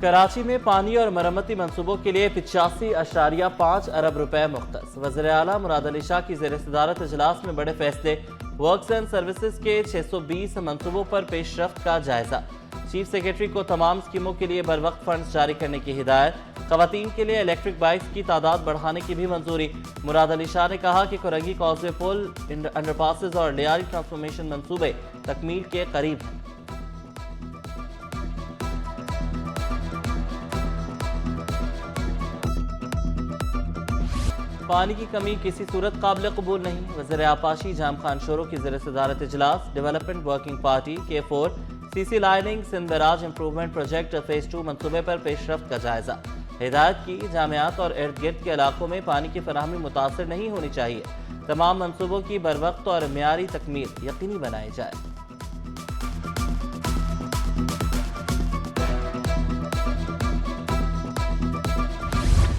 کراچی میں پانی اور مرمتی منصوبوں کے لیے 85.5 ارب روپے مختص۔ وزیر اعلیٰ مراد علی شاہ کی زیر صدارت اجلاس میں بڑے فیصلے۔ ورکس اینڈ سروسز کے 620 منصوبوں پر پیش رفت کا جائزہ۔ چیف سیکریٹری کو تمام اسکیموں کے لیے بروقت فنڈز جاری کرنے کی ہدایت۔ خواتین کے لیے الیکٹرک بائکس کی تعداد بڑھانے کی بھی منظوری۔ مراد علی شاہ نے کہا کہ کورنگی کازوے پل، انڈر پاسز اور لیاری ٹرانسفارمیشن منصوبے تکمیل کے قریب ہیں۔ پانی کی کمی کسی صورت قابل قبول نہیں۔ وزیر آبپاشی جام خان شورو کی زیر صدارت اجلاس۔ Development working party K4 CC lining Sindh barrage improvement project phase 2 منصوبے پر پیش رفت کا جائزہ۔ ہدایت کی جامعات اور ارد گرد کے علاقوں میں پانی کی فراہمی متاثر نہیں ہونی چاہیے۔ تمام منصوبوں کی بروقت اور معیاری تکمیل یقینی بنائی جائے۔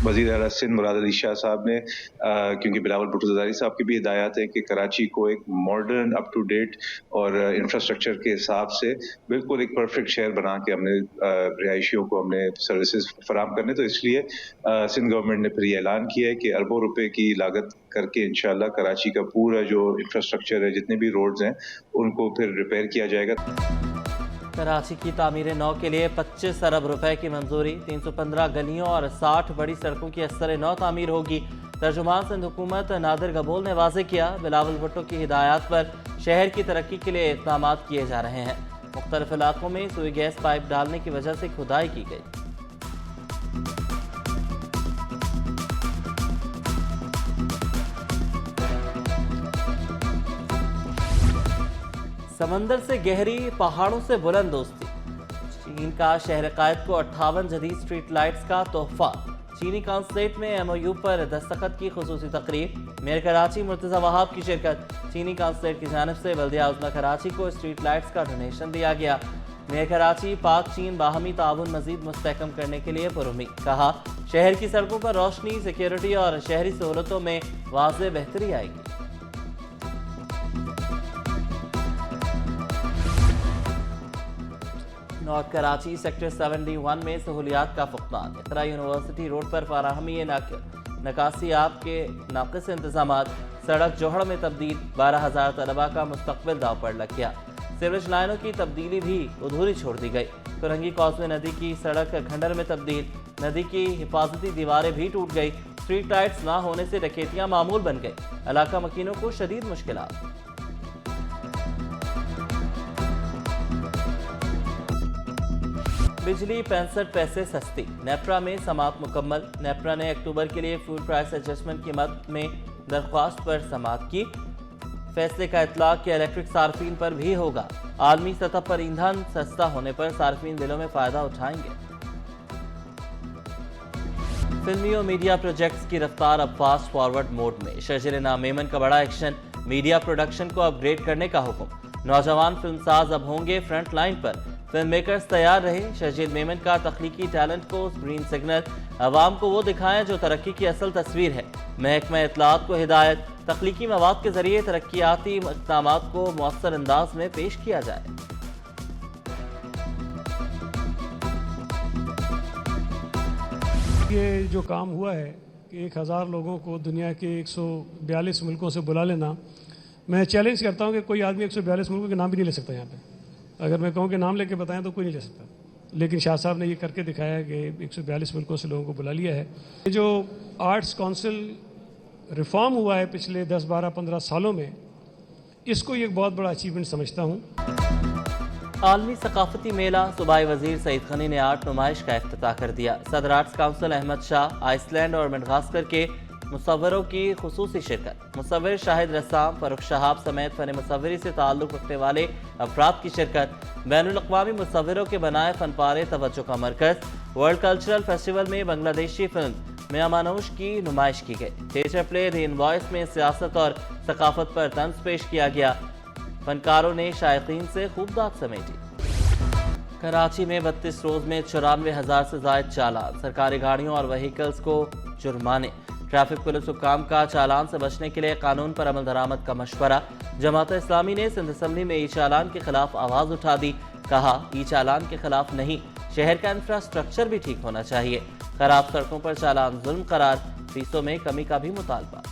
وزیر اعلیٰ سندھ مراد علی شاہ صاحب نے کیونکہ بلاول بھٹو زرداری صاحب کی بھی ہدایات ہے کہ کراچی کو ایک ماڈرن اپ ٹو ڈیٹ اور انفراسٹرکچر کے حساب سے بالکل ایک پرفیکٹ شہر بنا کے ہم نے رہائشیوں کو ہم نے سروسز فراہم کرنے، تو اس لیے سندھ گورنمنٹ نے پھر یہ اعلان کیا ہے کہ اربوں روپے کی لاگت کر کے انشاءاللہ کراچی کا پورا جو انفراسٹرکچر ہے، جتنے بھی روڈز ہیں، ان کو پھر ریپیئر کیا جائے گا۔ کراچی کی تعمیر نو کے لیے 25 ارب روپے کی منظوری۔ 315 گلیوں اور 60 بڑی سڑکوں کی اثر نو تعمیر ہوگی۔ ترجمان سندھ حکومت نادر گبول نے واضح کیا، بلاول بھٹو کی ہدایات پر شہر کی ترقی کے لیے اقدامات کیے جا رہے ہیں۔ مختلف علاقوں میں سوئی گیس پائپ ڈالنے کی وجہ سے کھدائی کی گئی۔ سمندر سے گہری، پہاڑوں سے بلند دوستی۔ چین کا شہر قائد کو 58 جدید اسٹریٹ لائٹس کا تحفہ۔ چینی کانسلیٹ میں MOU پر دستخط کی خصوصی تقریب۔ میئر کراچی مرتضی وہاب کی شرکت۔ چینی کانسلیٹ کی جانب سے بلدیہ عظمیٰ کراچی کو اسٹریٹ لائٹس کا ڈونیشن دیا گیا۔ میئر کراچی پاک چین باہمی تعاون مزید مستحکم کرنے کے لیے پرامید۔ کہا، شہر کی سڑکوں پر روشنی، سیکیورٹی اور شہری سہولتوں میں واضح بہتری آئے گی۔ نارتھ کراچی سیکٹر 71 میں سہولیات کا فقدان۔ اقرا یونیورسٹی روڈ پر فراہمی نکاسی آب کے ناقص انتظامات۔ سڑک جوہڑ میں تبدیل، 12,000 طلبہ کا مستقبل داؤ پر لگ گیا۔ سیوریج لائنوں کی تبدیلی بھی ادھوری چھوڑ دی گئی۔ کورنگی کازوے ندی کی سڑک کھنڈر میں تبدیل، ندی کی حفاظتی دیواریں بھی ٹوٹ گئی۔ اسٹریٹ لائٹس نہ ہونے سے ڈکیتیاں معمول بن گئی۔ علاقہ مکینوں کو شدید مشکلات۔ بجلی 65 پیسے سستی۔ نیپرا میں سماعت مکمل۔ نیپرا نے اکتوبر کے لیے فوڈ پرائس ایڈجسٹمنٹ کی مد میں درخواست پر سماعت کی۔ فیصلے کا اطلاق کہ الیکٹرک صارفین پر بھی ہوگا۔ عالمی سطح پر ایندھن سستا ہونے پر صارفین بلوں میں فائدہ اٹھائیں گے۔ فلمی اور میڈیا پروجیکٹس کی رفتار اب فاسٹ فارورڈ موڈ میں۔ شرجیل انعام میمن کا بڑا ایکشن، میڈیا پروڈکشن کو اپ گریڈ کرنے کا حکم۔ نوجوان فلم ساز اب ہوں گے فرنٹ لائن پر، فلم میکرز تیار رہے۔ شرجیل میمن کا تخلیقی ٹیلنٹ کو گرین سگنل، عوام کو وہ دکھائیں جو ترقی کی اصل تصویر ہے۔ محکمہ اطلاعات کو ہدایت، تخلیقی مواد کے ذریعے ترقیاتی اقدامات کو مؤثر انداز میں پیش کیا جائے۔ یہ جو کام ہوا ہے کہ 1000 لوگوں کو دنیا کے 142 ملکوں سے بلا لینا، میں چیلنج کرتا ہوں کہ کوئی آدمی 142 ملکوں کے نام بھی نہیں لے سکتا یہاں پہ۔ اگر میں کہوں کہ نام لے کے بتائیں تو کوئی نہیں لے سکتا، لیکن شاہ صاحب نے یہ کر کے دکھایا کہ 142 ملکوں سے لوگوں کو بلا لیا ہے۔ یہ جو آرٹس کونسل ریفارم ہوا ہے پچھلے 10 12 15 سالوں میں، اس کو ایک بہت بڑا اچیومنٹ سمجھتا ہوں۔ عالمی ثقافتی میلہ، صوبائی وزیر سعید خانی نے آرٹ نمائش کا افتتاح کر دیا۔ صدر arts council Ahmad Shah, ice land اور مڈغاسکر کے مصوروں کی خصوصی شرکت۔ مصور شاہد رسام، فاروق شہاب سمیت فن مصوری سے تعلق رکھنے والے افراد کی شرکت۔ بین الاقوامی مصوروں کے بنائے فن پارے توجہ کا مرکز۔ ورلڈ کلچرل فیسٹیول میں بنگلہ دیشی فلم میاں مانوش کی نمائش کی گئی۔ تھیٹر پلے دی انوائس میں سیاست اور ثقافت پر طنز پیش کیا گیا۔ فنکاروں نے شائقین سے خوب داد سمیٹی۔ کراچی میں 32 روز میں 94,000 سے زائد چالان۔ سرکاری گاڑیوں اور وہیکلز کو جرمانے۔ ٹریفک پولیس حکام کا چالان سے بچنے کے لیے قانون پر عمل درآمد کا مشورہ۔ جماعت اسلامی نے سندھ اسمبلی میں ای چالان کے خلاف آواز اٹھا دی۔ کہا، ای چالان کے خلاف نہیں، शहर का इंफ्रास्ट्रक्चर भी ठीक होना चाहिए। खराब सड़कों पर चालान जुल्म करार, फीसों में कमी का भी मुतालबा।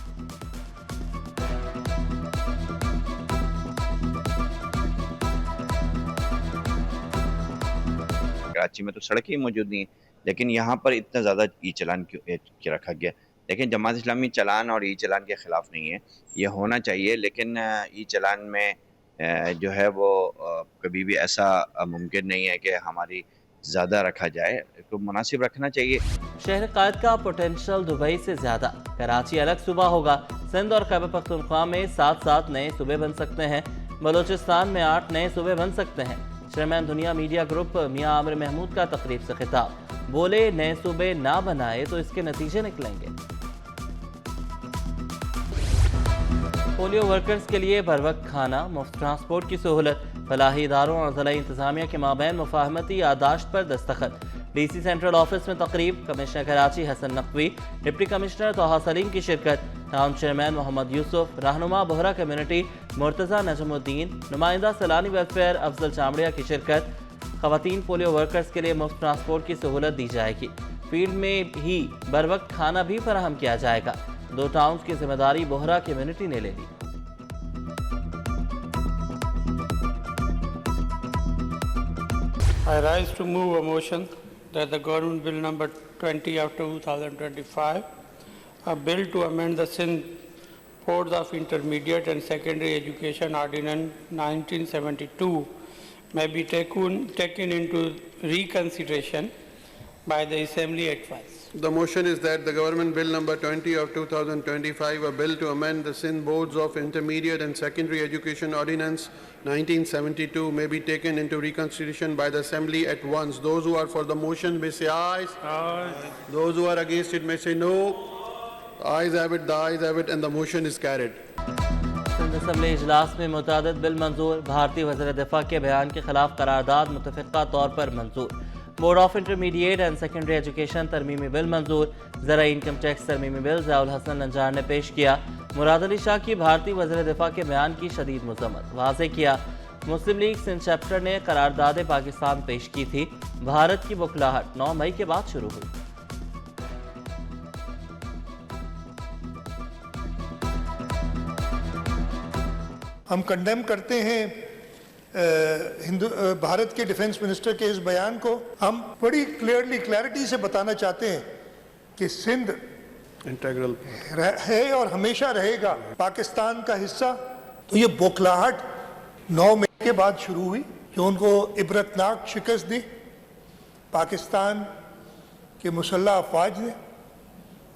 कराची में तो सड़कें ही मौजूद नहीं है, लेकिन यहाँ पर इतना ज़्यादा ई चालान क्यों रखा गया? लेकिन जमात इस्लामी चालान और ई चालान के ख़िलाफ़ नहीं है, ये होना चाहिए। लेकिन ई चालान में जो है वो कभी भी ऐसा मुमकिन नहीं है कि हमारी ज़्यादा रखा जाए, तो मुनासिब रखना चाहिए। शहर कायद का पोटेंशियल दुबई से ज़्यादा। कराची अलग सूबा होगा। सिंध और खैबर पख्तूनख्वा में 7 नए सूबे बन सकते हैं। बलूचिस्तान में 8 नए सूबे बन सकते हैं। चेयरमैन दुनिया मीडिया ग्रुप मियां आमिर महमूद का तकरीब से खिताब, बोले नए सूबे ना बनाए तो इसके नतीजे निकलेंगे। पोलियो वर्कर्स के लिए बर वक्त खाना, मुफ्त ट्रांसपोर्ट की सहूलत, फलाही इदारों और ज़िला इंतजामिया के माबैन मुफाहमती यादाश्त पर दस्तखत। DC सेंट्रल ऑफिस में तकरीब, commissioner Karachi Hasan Naqvi, deputy commissioner Toha Saleem की शिरकत, टाउन चेयरमैन मोहम्मद यूसुफ, रहनुमा बोहरा कम्युनिटी मुर्तज़ा नजमुद्दीन, नुमाइंदा सैलानी वेलफेयर अफजल चामड़िया की शिरकत। ख़वातीन पोलियो वर्कर्स के लिए मुफ्त ट्रांसपोर्ट की सहूलत दी जाएगी। फील्ड में ही बर वक्त खाना भी फराहम किया जाएगा। 2 टाउन्स की जिम्मेदारी बोहरा कम्युनिटी ने ले ली। I rise to move a motion that the Government Bill number 20 of 2025, a bill to amend the Sindh Boards of Intermediate and Secondary Education Ordinance 1972 may be taken into reconsideration by the Assembly at once. The motion is that the Government Bill number 20 of 2025, a bill to amend the Sindh Boards of Intermediate and Secondary Education Ordinance 1972 may be taken into reconsideration by the Assembly at once. Those who are for the motion may say ayes. Aye. Those who are against it may say no. Ayes have it, the ayes have it, and the motion is carried. Sindh assembly इजलास में मुतादिद bill मंजूर। भारतीय वज़ीर दिफा के बयान के खिलाफ करारदाद मुतफ़िक़ा तौर पर मंजूर। Board of intermediate and secondary education तरमीमी बिल मंजूर। ज़रा इनकम टैक्स तरमीमी बिल ज़ियाउल हसन लंजार ने पेश किया। मुराद अली शाह की भारतीय वज़ीर दिफा के बयान की शदीद मज़म्मत, वाज़ेह किया। मुस्लिम लीग सिंध चैप्टर ने करारदाद पाकिस्तान पेश की थी। भारत की बुखलाहट 9 मई के बाद शुरू हुई। हम कंडेम करते हैं भारत के डिफेंस मिनिस्टर के इस बयान को। हम बड़ी क्लैरिटी से बताना चाहते हैं कि सिंध Integral. है और हमेशा रहेगा पाकिस्तान का हिस्सा। तो ये बौखलाहट 9 मई के बाद शुरू हुई जो उनको इबरतनाक शिकस्त दी पाकिस्तान के मुसल्लह अफवाज ने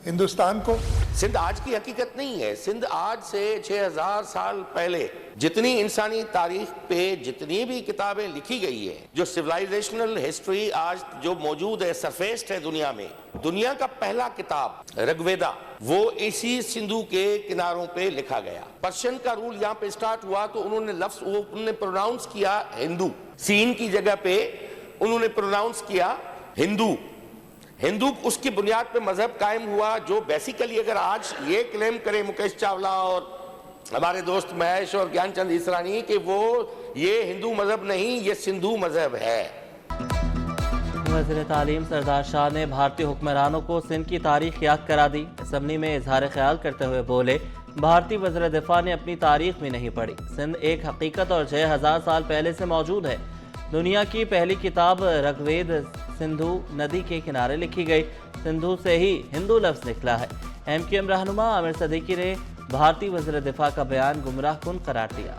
हिंदुस्तान को। सिंध आज की हकीकत नहीं है। सिंध आज से 6000 साल पहले जितनी इंसानी तारीख पे जितनी भी किताबें लिखी गई है, जो सिविलाइजेशनल हिस्ट्री आज जो मौजूद है, सरफेस्ड है दुनिया में, दुनिया का पहला किताब ऋग्वेदा वो इसी सिंधु के किनारों पे लिखा गया। पर्शियन का रूल यहाँ पे स्टार्ट हुआ तो उन्होंने प्रोनाउंस किया हिंदू, सीन की जगह पे उन्होंने प्रोनाउंस किया हिंदू। हिंदू उसकी बुनियाद पे मजहब कायम हुआ, जो बेसिकली अगर आज ये क्लेम करे मुकेश चावला और हमारे दोस्त महेश और ज्ञानचंद इसरानी कि वो ये हिंदू मजहब नहीं, ये सिंधु मजहब है। वज़ीर तालीम सरदार शाह ने भारतीय हुक्मरानों को सिंध की तारीख याद करा दी। असम्बली में इजहार ख्याल करते हुए बोले, भारतीय वज़ीर दिफा ने अपनी तारीख भी नहीं पढ़ी। सिंध एक हकीकत और 6000 साल पहले से मौजूद है। दुनिया की पहली किताब ऋग्वेद सिंधु नदी के किनारे लिखी गई। सिंधु से ही हिंदू लफ्ज़ निकला है। MQM रहनुमा आमिर सदीकी ने भारतीय वज़ीर दिफा का बयान गुमराह कुन करार दिया।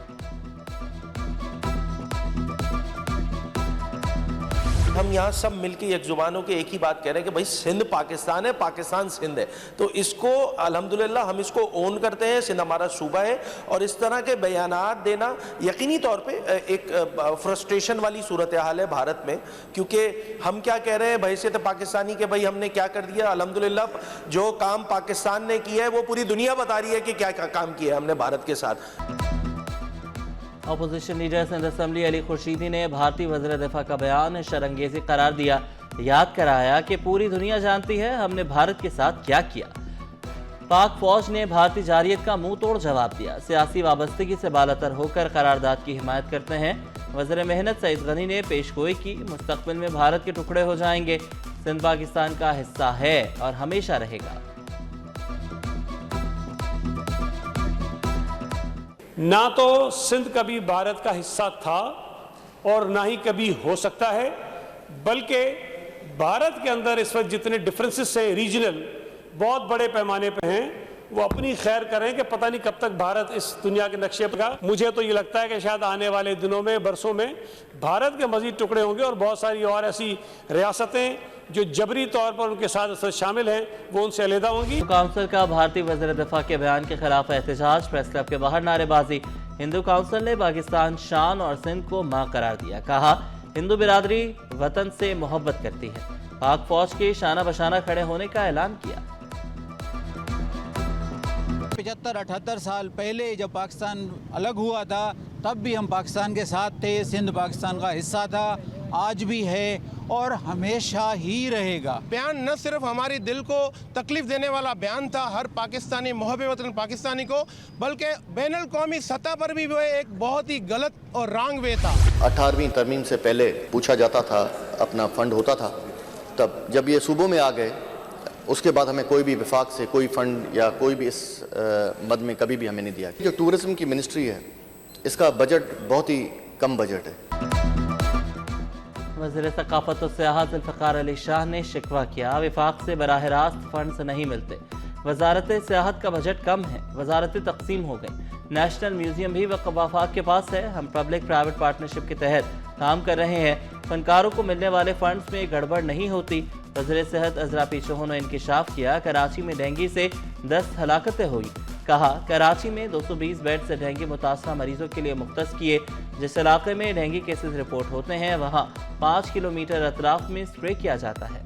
हम यहाँ सब मिलके एक जुबानों के एक ही बात कह रहे हैं कि भाई सिंध पाकिस्तान है, पाकिस्तान सिंध है। तो इसको अल्हम्दुलिल्लाह हम इसको ओन करते हैं, सिंध हमारा सूबा है। और इस तरह के बयानात देना यकीनी तौर पे एक फ्रस्ट्रेशन वाली सूरत हाल है भारत में, क्योंकि हम क्या कह रहे हैं बहैसियत पाकिस्तानी के भाई हमने क्या कर दिया। अल्हम्दुलिल्लाह जो काम पाकिस्तान ने किया है वो पूरी दुनिया बता रही है कि क्या काम किया है हमने भारत के साथ। Opposition leader Sindh assembly Ali Khurshidi ने भारतीय वज़ीर दिफा का बयान शरंगेज़ी करार दिया। याद कराया कि पूरी दुनिया जानती है हमने भारत के साथ क्या किया। पाक फौज ने भारतीय जारियत का मुंह तोड़ जवाब दिया। सियासी वाबस्तगी से बालातर होकर करारदाद की हिमायत करते हैं। वज़ीर मेहनत सईद गनी ने पेशगोई की, मुस्तक़बिल में भारत के टुकड़े हो जाएंगे, सिंध पाकिस्तान का हिस्सा है और हमेशा रहेगा। ना तो सिंध कभी भारत का हिस्सा था और ना ही कभी हो सकता है, बल्कि भारत के अंदर इस वक्त जितने डिफरेंसेस है रीजनल बहुत बड़े पैमाने पे हैं, वो अपनी खैर करें कि पता नहीं कब तक भारत इस दुनिया के नक्शे पर का। मुझे तो ये लगता है कि शायद आने वाले दिनों में, बरसों में भारत के मजीद टुकड़े होंगे और बहुत सारी और ऐसी रियासतें जो जबरी तौर पर उनके साथ शामिल हैं वो उनसे अलहदा होंगी। काउंसिल का भारतीय वज़ीर दिफा के बयान के खिलाफ एहतजाज, प्रेस क्लब के बाहर नारेबाजी। हिंदू काउंसिल ने पाकिस्तान शान और सिंध को मां करार दिया, कहा हिंदू बिरादरी वतन से मोहब्बत करती है। पाक फौज के शाना बशाना खड़े होने का ऐलान किया। 75-78 साल पहले जब पाकिस्तान अलग हुआ था तब भी हम पाकिस्तान के साथ थे, सिंध पाकिस्तान का हिस्सा था, आज भी है और हमेशा ही रहेगा। बयान न सिर्फ हमारी दिल को तकलीफ देने वाला बयान था हर पाकिस्तानी मुहब्बे वतन पाकिस्तानी को, बल्कि बैनुल कौमी सतह पर भी वो एक बहुत ही गलत और रॉन्ग वे था। 18वीं तरमीम से पहले पूछा जाता था, अपना फंड होता था, तब जब ये सूबों में आ गए उसके बाद हमें कोई भी विफाक से कोई फंड या कोई भी इस मद में कभी भी हमें नहीं दिया। जो टूरिज्म की मिनिस्ट्री है इसका बजट बहुत ही कम बजट है। वज़ीर सकाफत और सियाहत ज़ुल्फ़िकार अली शाह ने शिकवा किया, वफाक से बराह रास्त फंड्स नहीं मिलते, वजारत सियाहत का बजट कम है, वजारतें तकसीम हो गई, नेशनल म्यूजियम भी वफाक के पास है, हम पब्लिक प्राइवेट पार्टनरशिप के तहत काम कर रहे हैं, फनकारों को मिलने वाले फंड्स में गड़बड़ नहीं होती। वज़ीर सेहत अज़रा पीछोह ने इंकिशाफ किया, कराची में डेंगू से 10 हलाकतें हुई, कहा कराची में 220 बेड से डेंगू मुतासरा मरीजों के लिए मुख्तस किए, जिस इलाके में डेंगू केसेस रिपोर्ट होते हैं वहाँ 5 किलोमीटर अतराफ में स्प्रे किया जाता है।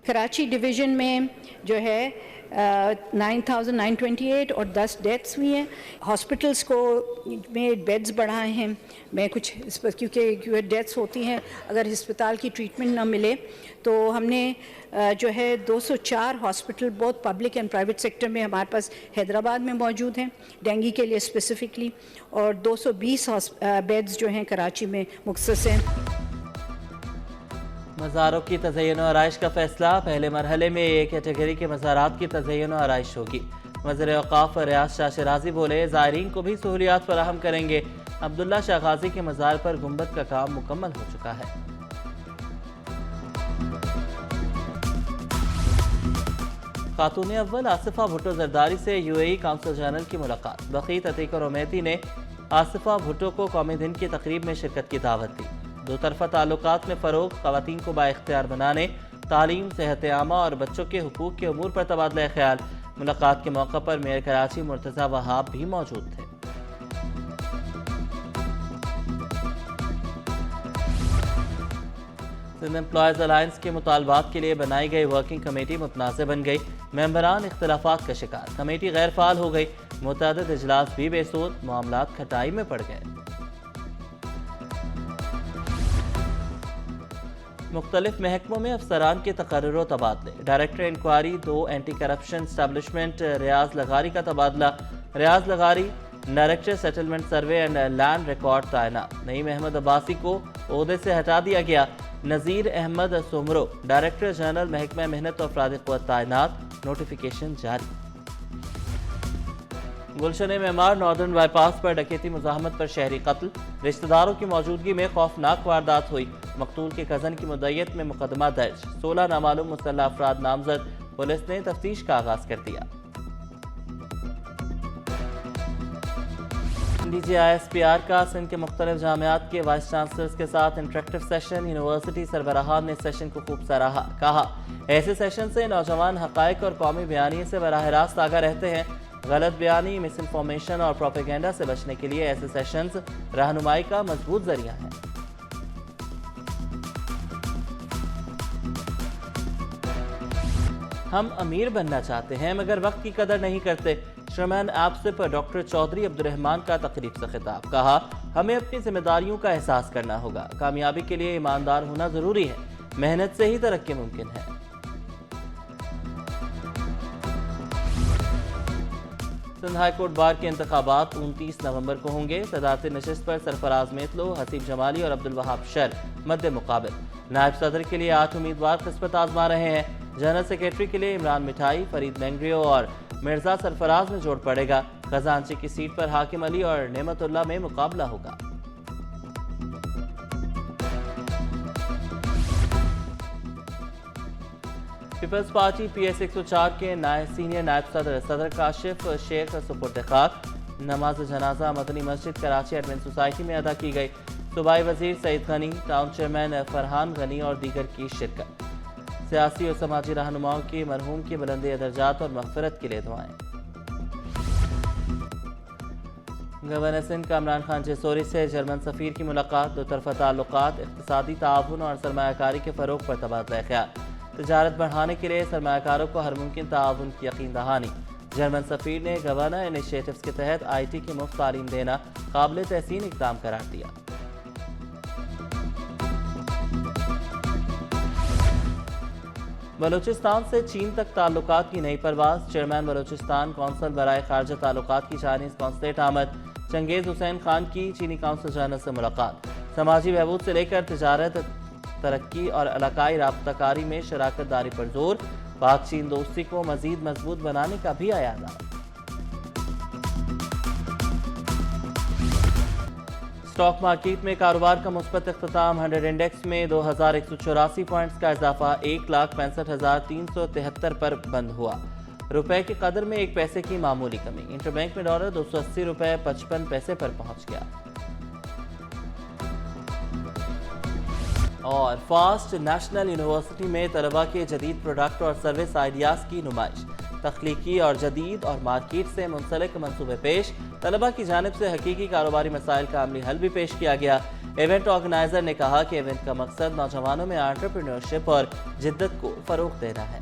कराची डिवीज़न में जो है 9,928 और 10 डेथ्स हुई हैं। हॉस्पिटल्स को में बेड्स बढ़ाए हैं, मैं कुछ इस पर क्योंकि डेथ्स होती हैं अगर अस्पताल की ट्रीटमेंट ना मिले, तो हमने जो है 204 हॉस्पिटल बहुत पब्लिक एंड प्राइवेट सेक्टर में हमारे पास हैदराबाद में मौजूद हैं डेंगू के लिए स्पेसिफिकली, और 220 बेड्स जो हैं कराची में मुख्तस हैं। मज़ारों की तज़य्युन और आराइश का फैसला, पहले मरहले में एक कैटेगरी के मज़ारात की तज़य्युन और आराइश होगी। वज़ीर औक़ाफ़ रियाज शाह शिराज़ी बोले, ज़ायरीन को भी सहूलियात फराहम करेंगे। अब्दुल्ला शाह गाज़ी के मज़ार पर गुंबद का काम मुकम्मल हो चुका है। खातून अव्वल आसिफा भुट्टो जरदारी से UAE काउंसिल जनरल की मुलाकात। बक़ीत अतीक और उमैती ने आसिफा भुट्टो को कौमी दिन की तकरीब में शिरकत की दावत दी। दो तरफ़ा ताल्लुकात में फ़रोग़, ख़वातीन को बाइख्तियार बनाने, तालीम, सेहत आमा और बच्चों के हुकूक़ के उमूर पर तबादला ख्याल। मुलाकात के मौक़े पर मेयर कराची मुर्तज़ा वहाब भी मौजूद थे। सिंध एम्प्लॉयज़ अलायंस के मुतालबात के लिए बनाई गई वर्किंग कमेटी मुतनाज़ बन गई, मेंबरान इख्तिलाफ़ात का शिकार, कमेटी गैर फ़ाल हो गई, मुतअद्दिद इजलास भी बेसूद, मामलात खटाई में पड़ गए। मुख्तलिफ महकमों में अफसरान के तकर्रुर और तबादले, director inquiry 2 anti corruption establishment Riaz Lagari का तबादला, Riaz Lagari director settlement survey and land record तैनात, नईम अहमद अब्बासी को ओहदे से हटा दिया गया, नज़ीर अहमद सुमरो डायरेक्टर जनरल महकमा मेहनत और अफराद क़ुव्वत तैनात, नोटिफिकेशन जारी। गुलशन मेमार नॉर्दर्न बाईपास पर डकैती मुज़ाहमत पर शहरी कत्ल, रिश्तेदारों की मौजूदगी में खौफनाक वारदात हुई, मकतूल के कज़न की मुद्दयत में मुकदमा दर्ज, 16 नामालूम मुसल्लह अफराद नामजद, पुलिस ने तफ्तीश का आगाज कर दिया। DGISPR का सिंध के मुख्तलिफ जामियात के वाइस चांसलर्स के साथ इंटरेक्टिव सेशन, यूनिवर्सिटी सरबराहान ने सेशन को खूब सराहा, कहा ऐसे सेशन से नौजवान हक़ाइक़ और कौमी बयानी से बराह रास्त आगाह रहते हैं, गलत बयानी, मिस इन्फॉर्मेशन और प्रोपेगेंडा से बचने के लिए ऐसे सेशंस रहनुमाई का मजबूत जरिया है। हम अमीर बनना चाहते हैं मगर वक्त की कदर नहीं करते, शर्मैन ऐप पर डॉक्टर चौधरी अब्दुर्रहमान का तकरीब से खिताब, कहा हमें अपनी जिम्मेदारियों का एहसास करना होगा, कामयाबी के लिए ईमानदार होना जरूरी है, मेहनत से ही तरक्की मुमकिन है। سندھ ہائی کورٹ بار کے انتخابات 29 نومبر کو ہوں گے. صدارتی نشست پر سرفراز میتلو، حسیب جمالی اور عبدالوہاب شر مد مقابل. نائب صدر کے لیے 8 امیدوار قسمت آزما رہے ہیں. جنرل سیکریٹری کے لیے عمران مٹھائی، فرید مینگریو اور مرزا سرفراز میں جوڑ پڑے گا. خزانچی کی سیٹ پر حاکم علی اور نعمت اللہ میں مقابلہ ہوگا. پیپلز پارٹی پی ایس 104 کے سینئر نائب صدر کاشف شیخ سپرد خاک. نماز جنازہ مدنی مسجد کراچی ایڈمن سوسائٹی میں ادا کی گئی. صوبائی وزیر سعید غنی، ٹاؤن چیئرمین فرحان غنی اور دیگر کی شرکت. سیاسی اور سماجی رہنماؤں کی مرحوم کی بلند درجات اور مغفرت کے لیے دعائیں. گورنر سندھ کامران خان جیسوری سے جرمن سفیر کی ملاقات. دو طرفہ تعلقات، اقتصادی تعاون اور سرمایہ کاری کے فروغ پر تبادلہ خیال. تجارت بڑھانے کے لیے سرمایہ کاروں کو ہر ممکن تعاون کی یقین دہانی. جرمن سفیر نے گورنر انیشیٹوز کے تحت آئی ٹی کی مفت تعلیم دینا قابل تحسین اقدام قرار دیا. بلوچستان سے چین تک تعلقات کی نئی پرواز. چیئرمین بلوچستان کونسل برائے خارجہ تعلقات کی چائنیز کونسلیٹ آمد. چنگیز حسین خان کی چینی کونسل جنرل سے ملاقات. سماجی بہبود سے لے کر تجارت، ترقی اور علاقائی رابطہ کاری میں شراکت داری پر زور. پاک چین دوستی کو مزید مضبوط بنانے کا بھی اعادہ. اسٹاک مارکیٹ میں کاروبار کا مثبت اختتام. 100 انڈیکس میں 2184 پوائنٹس کا اضافہ 1,65,373 پر بند ہوا. روپے کی قدر میں 1 پیسے کی معمولی کمی. انٹر بینک میں ڈالر 280 روپے 55 پیسے پر پہنچ گیا. اور فاسٹ نیشنل یونیورسٹی میں طلبہ کے جدید پروڈکٹ اور سروس آئیڈیاز کی نمائش. تخلیقی اور جدید اور مارکیٹ سے منسلک منصوبے پیش. طلبہ کی جانب سے حقیقی کاروباری مسائل کا عملی حل بھی پیش کیا گیا. ایونٹ آرگنائزر نے کہا کہ ایونٹ کا مقصد نوجوانوں میں انٹرپرینیورشپ اور جدت کو فروغ دینا ہے.